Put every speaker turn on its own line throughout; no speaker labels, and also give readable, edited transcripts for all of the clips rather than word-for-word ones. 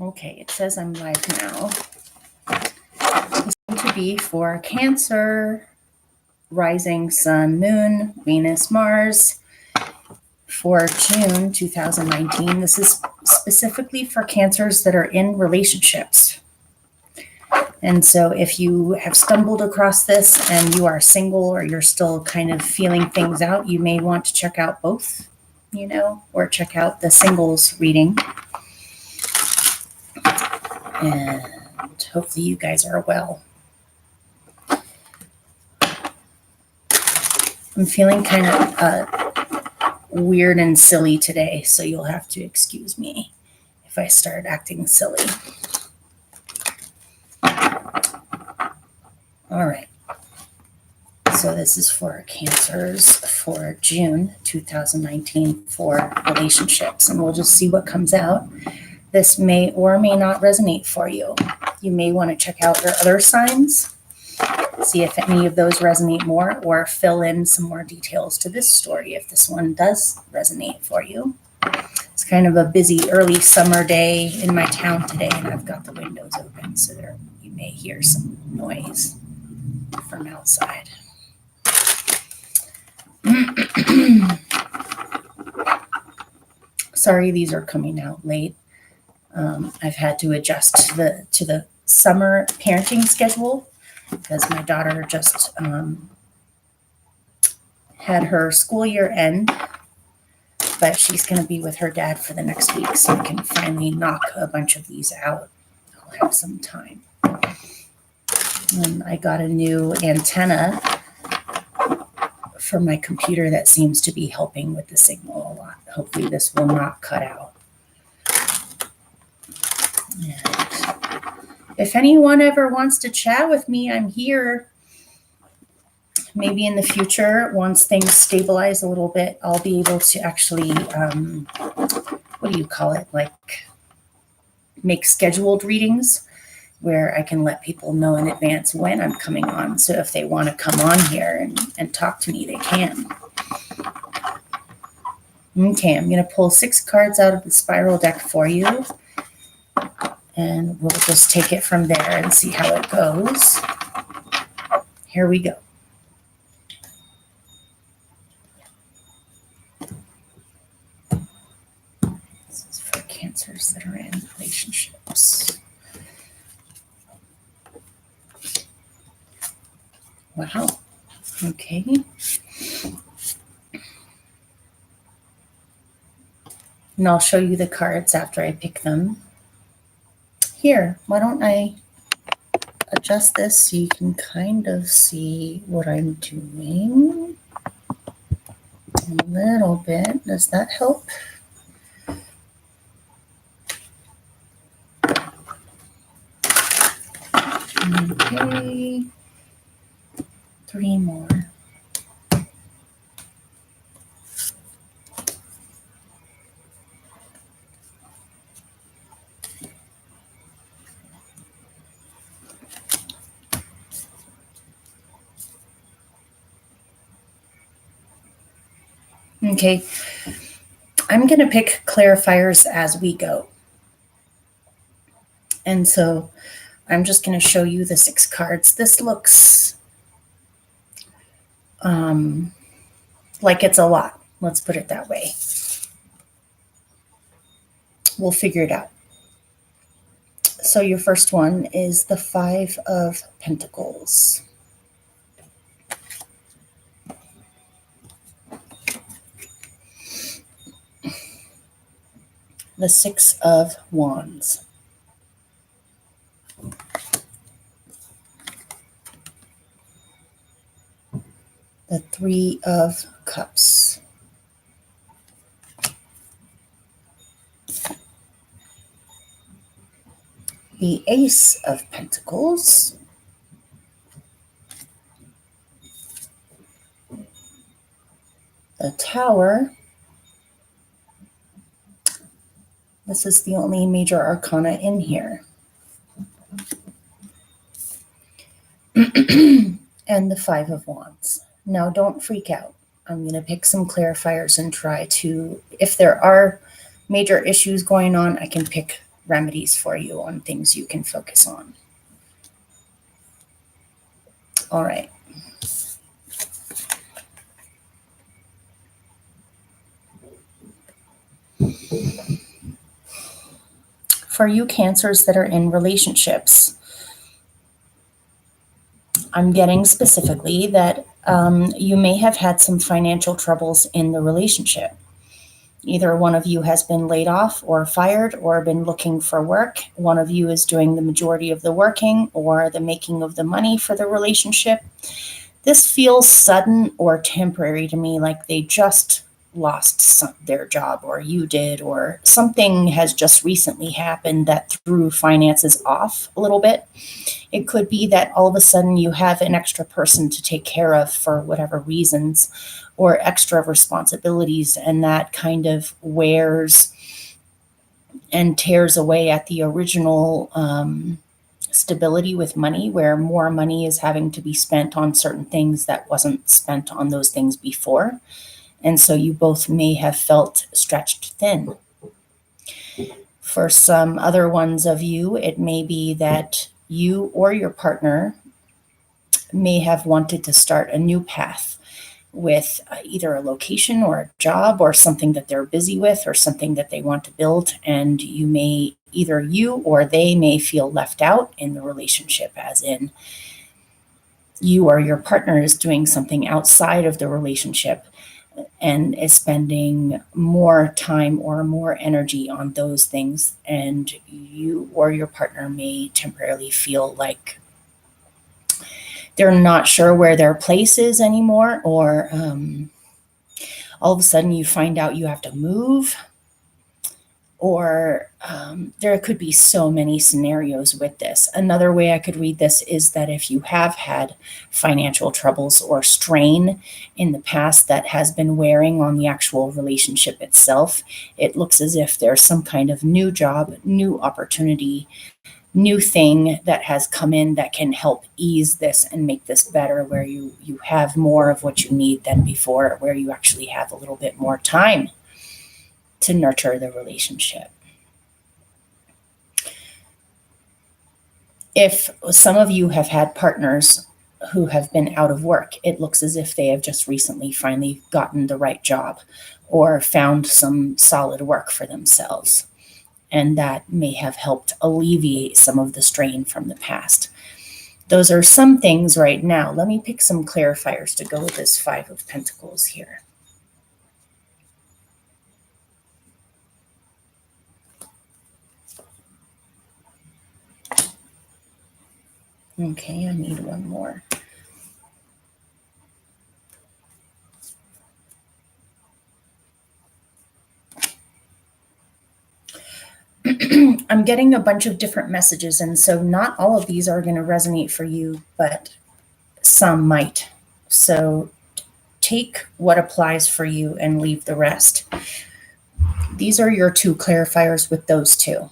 Okay, it says I'm live now. It's going to be for Cancer, rising Sun, Moon, Venus, Mars for June 2019. This is specifically for Cancers that are in relationships. And so if you have stumbled across this and you are single or you're still kind of feeling things out, you may want to check out both, or check out the singles reading. And hopefully you guys are well. I'm feeling kind of weird and silly today, so you'll have to excuse me if I start acting silly. All right. So this is for Cancers for June 2019 for relationships, and we'll just see what comes out. This may or may not resonate for you. You may want to check out your other signs, see if any of those resonate more, or fill in some more details to this story if this one does resonate for you. It's kind of a busy early summer day in my town today, and I've got the windows open, so you may hear some noise from outside. Sorry, these are coming out late. I've had to adjust to the summer parenting schedule because my daughter just had her school year end, but she's going to be with her dad for the next week, so I can finally knock a bunch of these out. I'll have some time. And I got a new antenna for my computer that seems to be helping with the signal a lot. Hopefully this will not cut out. And if anyone ever wants to chat with me, I'm here. Maybe in the future, once things stabilize a little bit, I'll be able to actually, what do you call it? Like make scheduled readings where I can let people know in advance when I'm coming on. So if they want to come on here and talk to me, they can. Okay, I'm going to pull 6 cards out of the spiral deck for you. And we'll just take it from there and see how it goes. Here we go. This is for Cancers that are in relationships. Wow. Okay. And I'll show you the cards after I pick them. Here, why don't I adjust this so you can kind of see what I'm doing a little bit. Does that help? Okay, 3 more. Okay, I'm going to pick clarifiers as we go. And so I'm just going to show you the 6 cards. This looks like it's a lot. Let's put it that way. We'll figure it out. So your first one is the 5 of Pentacles. The 6 of Wands. The 3 of Cups. The Ace of Pentacles. The Tower. This is the only major arcana in here. And the 5 of Wands. Now, don't freak out. I'm going to pick some clarifiers and try to, if there are major issues going on, I can pick remedies for you on things you can focus on. All right. For you Cancers that are in relationships, I'm getting specifically that you may have had some financial troubles in the relationship. Either one of you has been laid off or fired or been looking for work. One of you is doing the majority of the working or the making of the money for the relationship. This feels sudden or temporary to me, like they just lost their job, or you did, or something has just recently happened that threw finances off a little bit. It could be that all of a sudden you have an extra person to take care of for whatever reasons, or extra responsibilities, and that kind of wears and tears away at the original stability with money, where more money is having to be spent on certain things that wasn't spent on those things before. And so you both may have felt stretched thin. For some other ones of you, it may be that you or your partner may have wanted to start a new path with either a location or a job or something that they're busy with or something that they want to build. And either you or they may feel left out in the relationship, as in you or your partner is doing something outside of the relationship and is spending more time or more energy on those things. And you or your partner may temporarily feel like they're not sure where their place is anymore, or all of a sudden you find out you have to move, or there could be so many scenarios with this. Another way I could read this is that if you have had financial troubles or strain in the past that has been wearing on the actual relationship itself, it looks as if there's some kind of new job, new opportunity, new thing that has come in that can help ease this and make this better, where you have more of what you need than before, where you actually have a little bit more time to nurture the relationship. If some of you have had partners who have been out of work, it looks as if they have just recently finally gotten the right job or found some solid work for themselves. And that may have helped alleviate some of the strain from the past. Those are some things right now. Let me pick some clarifiers to go with this Five of Pentacles here. Okay, I need one more. I'm getting a bunch of different messages, and so not all of these are going to resonate for you, but some might. So take what applies for you and leave the rest. These are your two clarifiers with those two.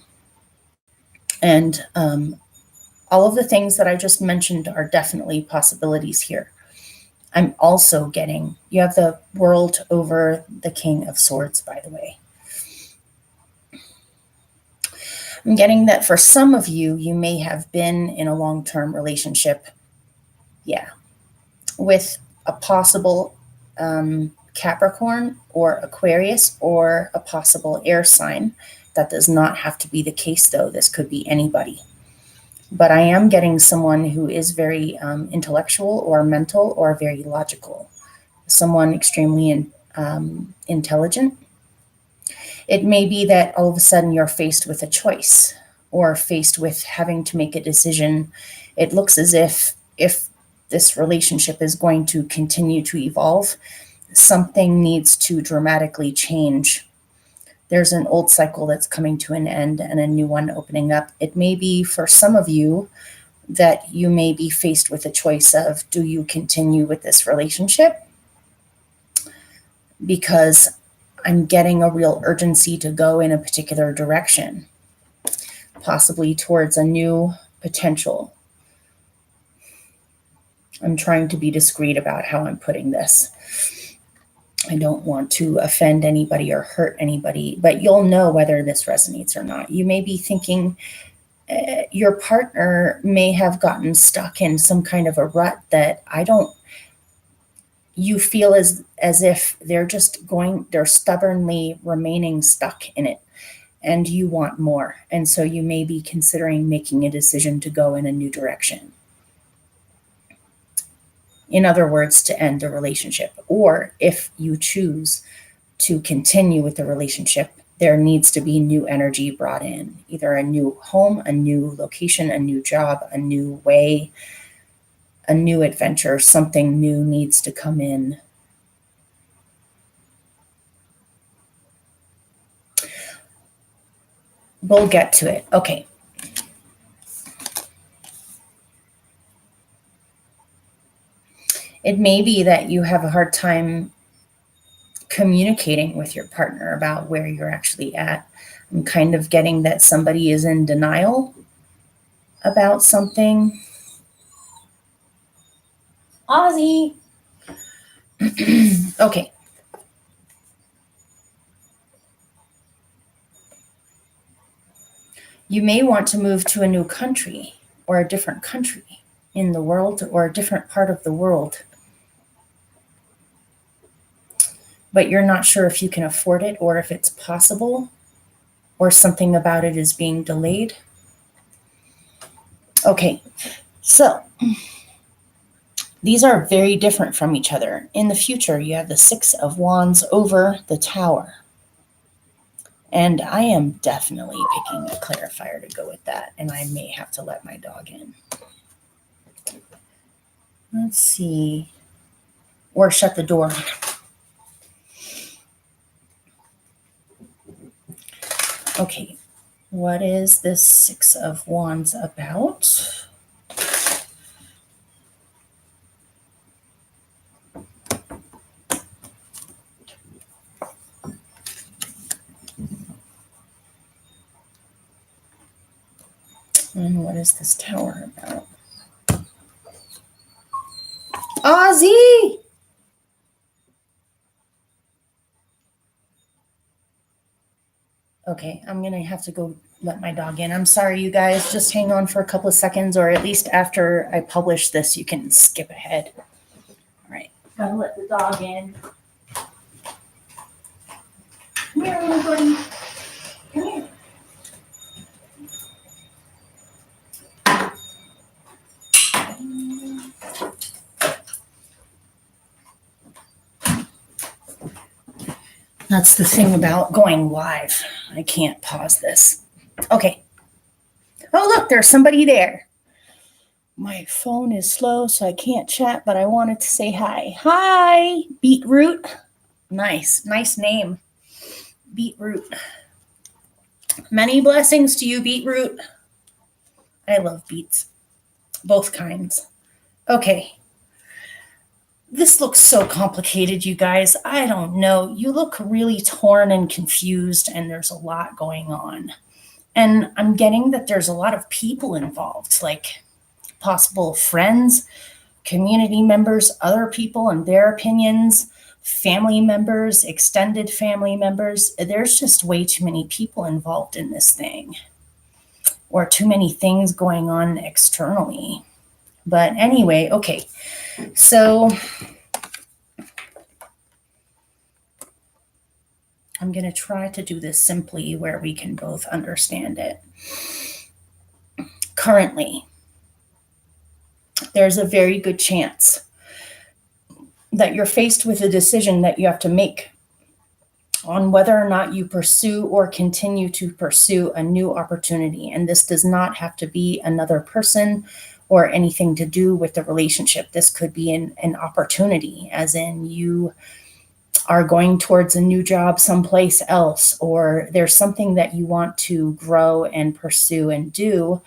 And all of the things that I just mentioned are definitely possibilities here. I'm also getting, you have the World over the King of Swords, by the way. I'm getting that for some of you, you may have been in a long-term relationship, with a possible Capricorn or Aquarius or a possible air sign. That does not have to be the case, though. This could be anybody. But I am getting someone who is very intellectual or mental or very logical, someone extremely intelligent. It may be that all of a sudden you're faced with a choice or faced with having to make a decision. It looks as if this relationship is going to continue to evolve, something needs to dramatically change. There's an old cycle that's coming to an end and a new one opening up. It may be for some of you that you may be faced with a choice of, do you continue with this relationship? Because I'm getting a real urgency to go in a particular direction, possibly towards a new potential. I'm trying to be discreet about how I'm putting this. I don't want to offend anybody or hurt anybody, but you'll know whether this resonates or not. You may be thinking your partner may have gotten stuck in some kind of a rut that you feel as if they're stubbornly remaining stuck in it, and you want more. And so you may be considering making a decision to go in a new direction. In other words, to end the relationship. Or if you choose to continue with the relationship, there needs to be new energy brought in, either a new home, a new location, a new job, a new way, a new adventure. Something new needs to come in. We'll get to it. Okay. It may be that you have a hard time communicating with your partner about where you're actually at. I'm kind of getting that somebody is in denial about something. Ozzy. Okay. You may want to move to a new country or a different country in the world or a different part of the world. But you're not sure if you can afford it or if it's possible, or something about it is being delayed. Okay, so these are very different from each other. In the future, you have the Six of Wands over the Tower. And I am definitely picking a clarifier to go with that, and I may have to let my dog in. Let's see. Or shut the door. Okay, what is this Six of Wands about? And what is this Tower about? Ozzy! Okay, I'm going to have to go let my dog in. I'm sorry, you guys. Just hang on for a couple of seconds, or at least after I publish this, you can skip ahead. All right, gotta let the dog in. Come here, little buddy. Come here. That's the thing about going live. I can't pause this. Okay. Oh, look, there's somebody there. My phone is slow, so I can't chat, but I wanted to say hi. Hi, Beetroot. Nice name. Beetroot. Many blessings to you, Beetroot. I love beets. Both kinds. Okay. This looks so complicated, you guys. I don't know. You look really torn and confused, and there's a lot going on. And I'm getting that there's a lot of people involved, like possible friends, community members, other people and their opinions, family members, extended family members. There's just way too many people involved in this thing, or too many things going on externally. But anyway, okay. So I'm going to try to do this simply where we can both understand it. Currently, there's a very good chance that you're faced with a decision that you have to make on whether or not you pursue or continue to pursue a new opportunity. And this does not have to be another person or anything to do with the relationship. This could be an opportunity, as in you are going towards a new job someplace else, or there's something that you want to grow and pursue and do,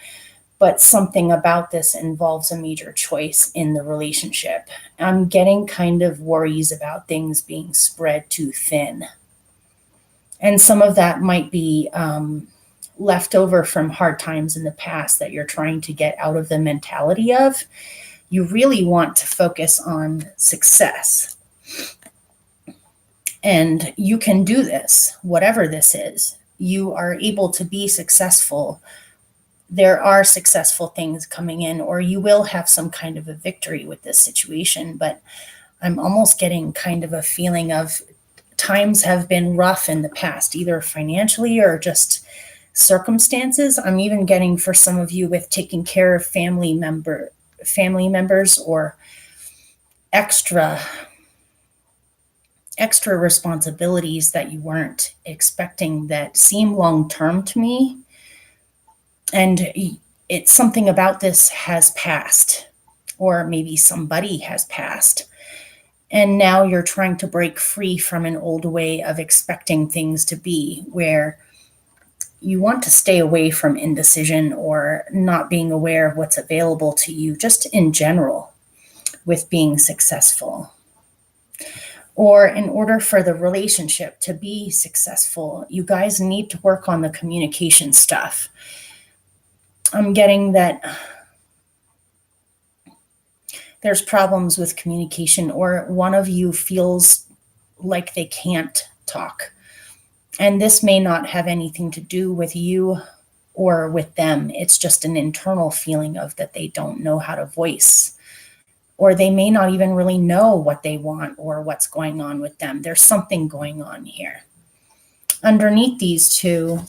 but something about this involves a major choice in the relationship. I'm getting kind of worries about things being spread too thin. And some of that might be left over from hard times in the past that you're trying to get out of the mentality of. You really want to focus on success. And you can do this, whatever this is. You are able to be successful. There are successful things coming in, or you will have some kind of a victory with this situation. But I'm almost getting kind of a feeling of times have been rough in the past, either financially or just circumstances. I'm even getting for some of you with taking care of family members or extra responsibilities that you weren't expecting that seem long term to me. And it's something about this has passed, or maybe somebody has passed. And now you're trying to break free from an old way of expecting things to be, where you want to stay away from indecision or not being aware of what's available to you, just in general, with being successful. Or in order for the relationship to be successful, you guys need to work on the communication stuff. I'm getting that there's problems with communication, or one of you feels like they can't talk. And this may not have anything to do with you or with them. It's just an internal feeling of that they don't know how to voice, or they may not even really know what they want or what's going on with them. There's something going on here. Underneath these two,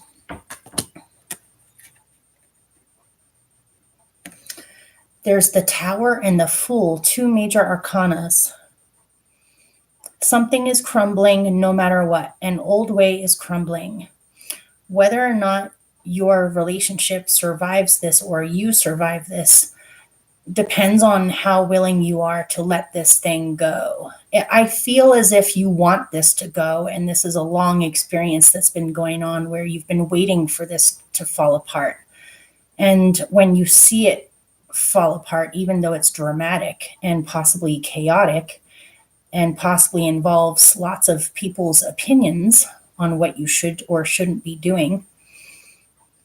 there's the Tower and the Fool, two major arcanas. Something is crumbling no matter what. An old way is crumbling. Whether or not your relationship survives this or you survive this depends on how willing you are to let this thing go. I feel as if you want this to go, and this is a long experience that's been going on where you've been waiting for this to fall apart. And when you see it fall apart, even though it's dramatic and possibly chaotic and possibly involves lots of people's opinions on what you should or shouldn't be doing,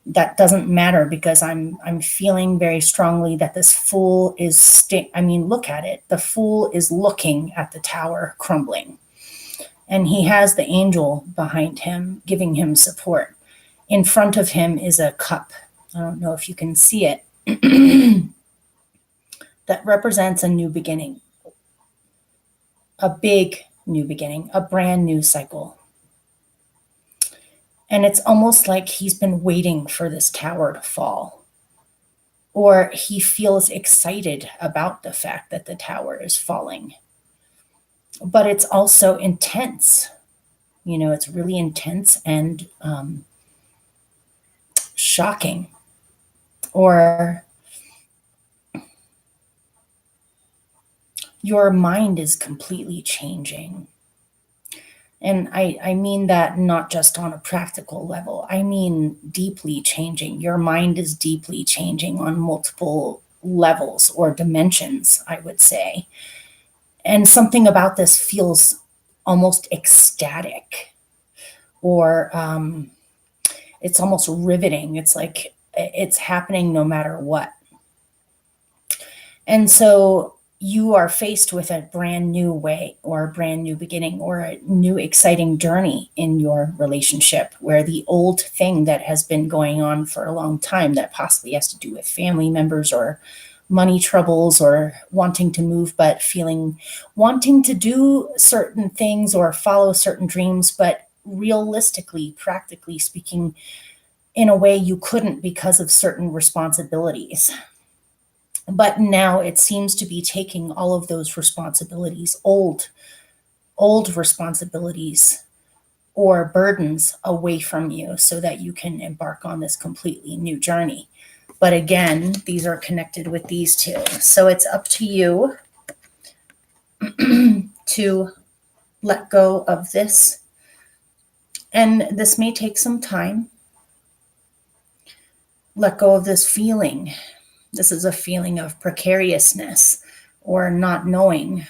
that doesn't matter, because I'm feeling very strongly that this Fool is look at it. The Fool is looking at the Tower crumbling, and he has the angel behind him giving him support. In front of him is a cup. I don't know if you can see it. That represents a new beginning, a big new beginning, a brand new cycle. And it's almost like he's been waiting for this tower to fall, or he feels excited about the fact that the tower is falling. But it's also intense. It's really intense and shocking. Or your mind is completely changing. And I mean that not just on a practical level. I mean deeply changing. Your mind is deeply changing on multiple levels or dimensions, I would say. And something about this feels almost ecstatic, or it's almost riveting. It's like it's happening no matter what. And so you are faced with a brand new way or a brand new beginning or a new exciting journey in your relationship, where the old thing that has been going on for a long time that possibly has to do with family members or money troubles or wanting to move, but wanting to do certain things or follow certain dreams, but realistically, practically speaking, in a way you couldn't because of certain responsibilities. But now it seems to be taking all of those responsibilities, old responsibilities or burdens, away from you so that you can embark on this completely new journey. But again, these are connected with these two. So it's up to you to let go of this. And this may take some time. Let go of this feeling. This is a feeling of precariousness or not knowing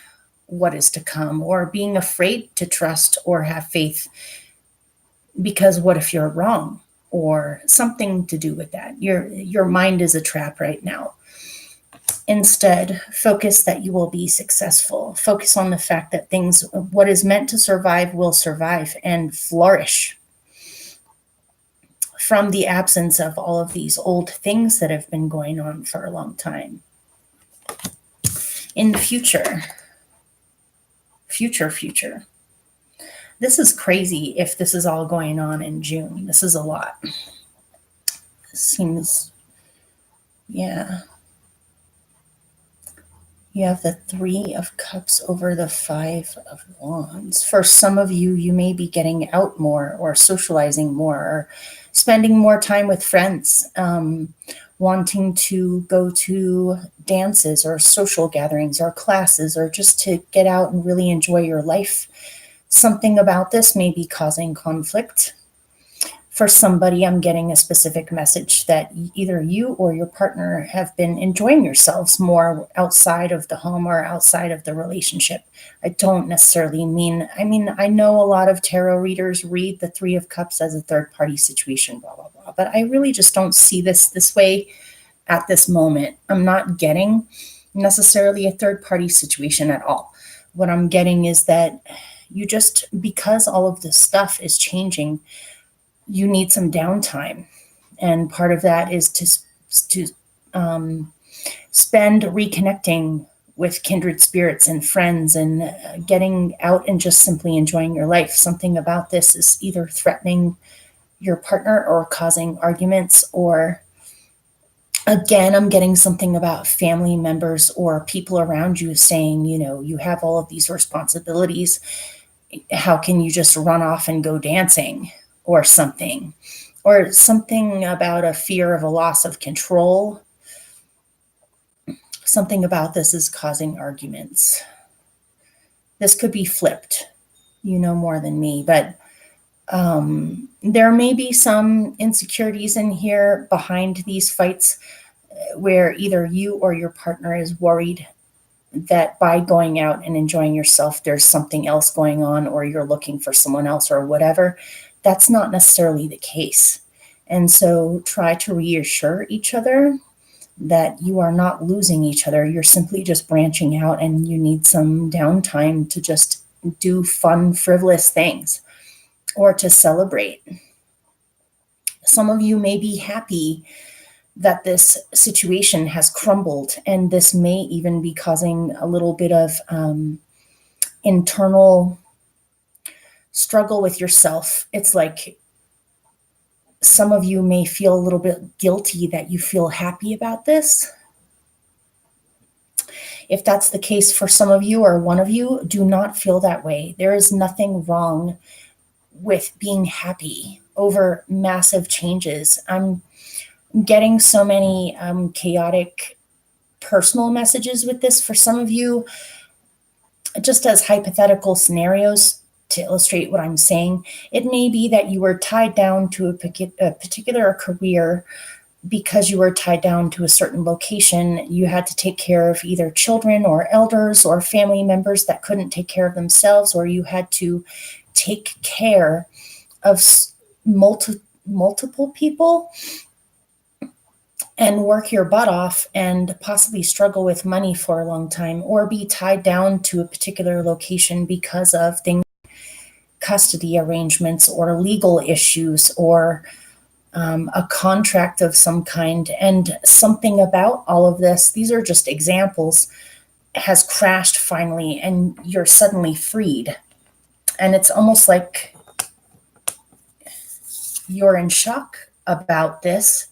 what is to come, or being afraid to trust or have faith because what if you're wrong, or something to do with that. Your mind is a trap right now. Instead, focus that you will be successful. Focus on the fact that things, what is meant to survive, will survive and flourish from the absence of all of these old things that have been going on for a long time. In the future, this is crazy if this is all going on in June. This is a lot. This seems, yeah. You have the Three of Cups over the Five of Wands. For some of you, you may be getting out more or socializing more or spending more time with friends, wanting to go to dances or social gatherings or classes or just to get out and really enjoy your life. Something about this may be causing conflict. For somebody, I'm getting a specific message that either you or your partner have been enjoying yourselves more outside of the home or outside of the relationship. I don't necessarily mean, I know a lot of tarot readers read the Three of Cups as a third party situation, blah, blah, blah. But I really just don't see this way at this moment. I'm not getting necessarily a third party situation at all. What I'm getting is that you just, because all of this stuff is changing, you need some downtime. And part of that is to spend reconnecting with kindred spirits and friends and getting out and just simply enjoying your life. Something about this is either threatening your partner or causing arguments, or again, I'm getting something about family members or people around you saying, you have all of these responsibilities. How can you just run off and go dancing? Or something about a fear of a loss of control. Something about this is causing arguments. This could be flipped, more than me, but there may be some insecurities in here behind these fights where either you or your partner is worried that by going out and enjoying yourself, there's something else going on, or you're looking for someone else or whatever. That's not necessarily the case. And so try to reassure each other that you are not losing each other. You're simply just branching out and you need some downtime to just do fun, frivolous things or to celebrate. Some of you may be happy that this situation has crumbled, and this may even be causing a little bit of internal struggle with yourself. It's like some of you may feel a little bit guilty that you feel happy about this. If that's the case for some of you or one of you, do not feel that way. There is nothing wrong with being happy over massive changes. I'm getting so many chaotic personal messages with this. For some of you, just as hypothetical scenarios to illustrate what I'm saying, it may be that you were tied down to a particular career because you were tied down to a certain location. You had to take care of either children or elders or family members that couldn't take care of themselves, or you had to take care of multiple people and work your butt off and possibly struggle with money for a long time, or be tied down to a particular location because of things, custody arrangements or legal issues or a contract of some kind. And something about all of this, these are just examples, has crashed finally, and you're suddenly freed. And it's almost like you're in shock about this,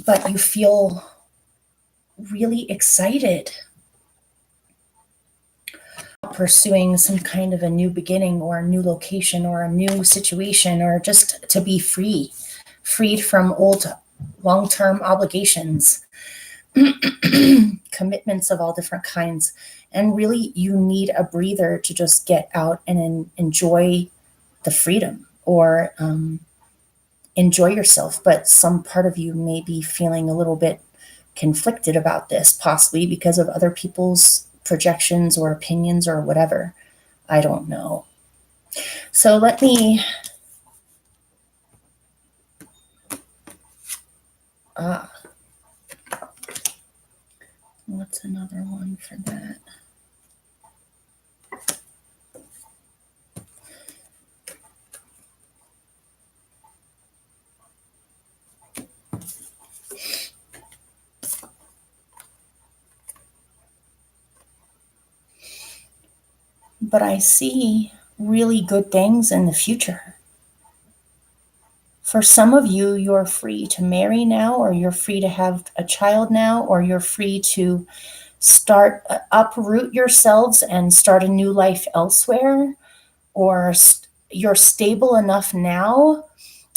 but you feel really excited pursuing some kind of a new beginning or a new location or a new situation, or just to be freed from old long-term obligations, commitments of all different kinds. And really, you need a breather to just get out and enjoy the freedom, or enjoy yourself. But some part of you may be feeling a little bit conflicted about this, possibly because of other people's projections or opinions or whatever. I don't know. So let me What's another one for that? But I see really good things in the future. For some of you, you're free to marry now, or you're free to have a child now, or you're free to uproot yourselves and start a new life elsewhere, or you're stable enough now.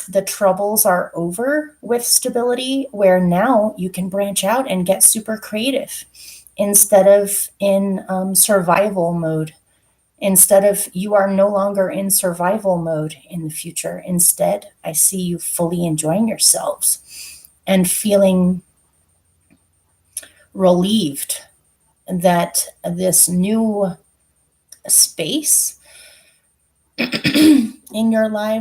The troubles are over with stability, where now you can branch out and get super creative instead of in survival mode. Instead of, you are no longer in survival mode in the future. Instead, I see you fully enjoying yourselves and feeling relieved that this new space in your lives